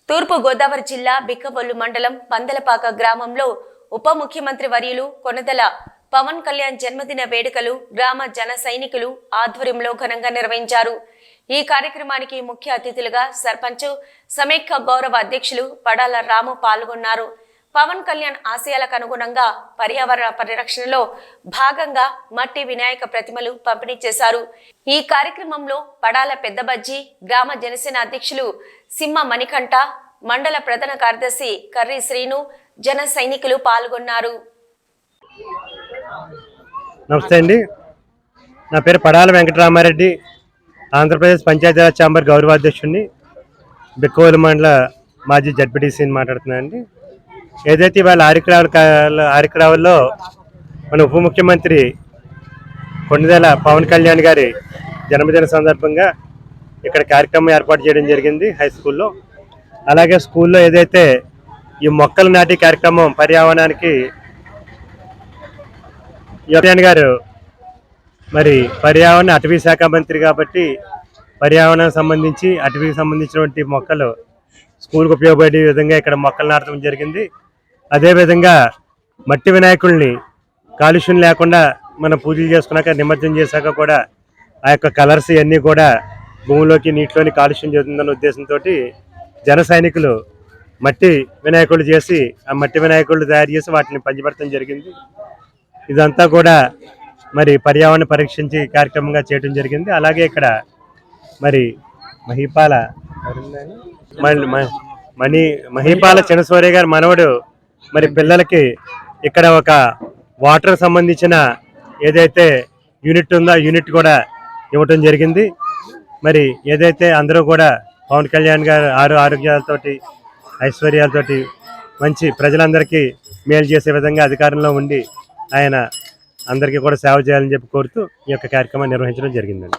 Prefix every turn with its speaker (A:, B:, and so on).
A: తూర్పు గోదావరి జిల్లా బిక్కవొల్లు మండలం పందలపాక గ్రామంలో ఉప ముఖ్యమంత్రి వర్యులు కొనదల పవన్ కళ్యాణ్ జన్మదిన వేడుకలు గ్రామ జన సైనికులు ఆధ్వర్యంలో ఘనంగా నిర్వహించారు. ఈ కార్యక్రమానికి ముఖ్య అతిథులుగా సర్పంచ్ సమైక్య గౌరవ అధ్యక్షులు పడాల రాము పాల్గొన్నారు. పవన్ కళ్యాణ్ ఆశయాలకు అనుగుణంగా పర్యావరణ పరిరక్షణలో భాగంగా మట్టి వినాయక ప్రతిమలు పంపిణీ చేశారు. ఈ కార్యక్రమంలో పడాల పెద్దబజ్జి, గ్రామ జనసేన అధ్యక్షులు సింహ మణికంఠ, మండల ప్రధాన కార్యదర్శి కర్రీ శ్రీను, జన సైనికులు పాల్గొన్నారు.
B: నమస్తే అండి, నా పేరు పడాల వెంకటరామారెడ్డి, ఆంధ్రప్రదేశ్ పంచాయతీరాజ్ ఛాంబర్ గౌరవాధ్యక్షుడిని, బిక్కవోలు మండల మాజీ జడ్పీటీసీని మాట్లాడుతున్నానండి. ఏదైతే ఇవాళ ఆరికరావుల్లో మన ఉప ముఖ్యమంత్రి కొణిదెల పవన్ కళ్యాణ్ గారి జన్మదిన సందర్భంగా ఇక్కడ కార్యక్రమం ఏర్పాటు చేయడం జరిగింది హై స్కూల్లో. అలాగే స్కూల్లో ఏదైతే ఈ మొక్కలు నాటి కార్యక్రమం పర్యావరణానికి కళ్యాణ్ గారు మరి పర్యావరణ అటవీ శాఖ మంత్రి కాబట్టి పర్యావరణానికి సంబంధించి అటవీకి సంబంధించినటువంటి మొక్కలు స్కూల్కి ఉపయోగపడే విధంగా ఇక్కడ మొక్కలు నాటడం జరిగింది. అదేవిధంగా మట్టి వినాయకుల్ని కాలుష్యం లేకుండా మనం పూజలు చేసుకున్నాక నిమజ్జనం చేశాక కూడా ఆ యొక్క కలర్స్ ఇవన్నీ కూడా భూమిలోకి నీటిలోని కాలుష్యం చేస్తుందన్న ఉద్దేశంతో జన సైనికులు మట్టి వినాయకులు చేసి ఆ మట్టి వినాయకులు తయారు చేసి వాటిని పంచిపెట్టడం జరిగింది. ఇదంతా కూడా మరి పర్యావరణ పరీక్షించి కార్యక్రమంగా చేయడం జరిగింది. అలాగే ఇక్కడ మరి మహిపాల చిన్నసూర్య గారి మనవడు మరి పిల్లలకి ఇక్కడ ఒక వాటర్ సంబంధించిన ఏదైతే యూనిట్ ఉందో ఆ యూనిట్ కూడా ఇవ్వటం జరిగింది. మరి ఏదైతే అందరూ కూడా పవన్ కళ్యాణ్ గారు ఆరోగ్యాలతోటి ఐశ్వర్యాలతోటి మంచి ప్రజలందరికీ మేలు చేసే విధంగా అధికారంలో ఉండి ఆయన అందరికీ కూడా సేవ చేయాలని చెప్పి కోరుతూ ఈ యొక్క కార్యక్రమాన్ని నిర్వహించడం జరిగిందండి.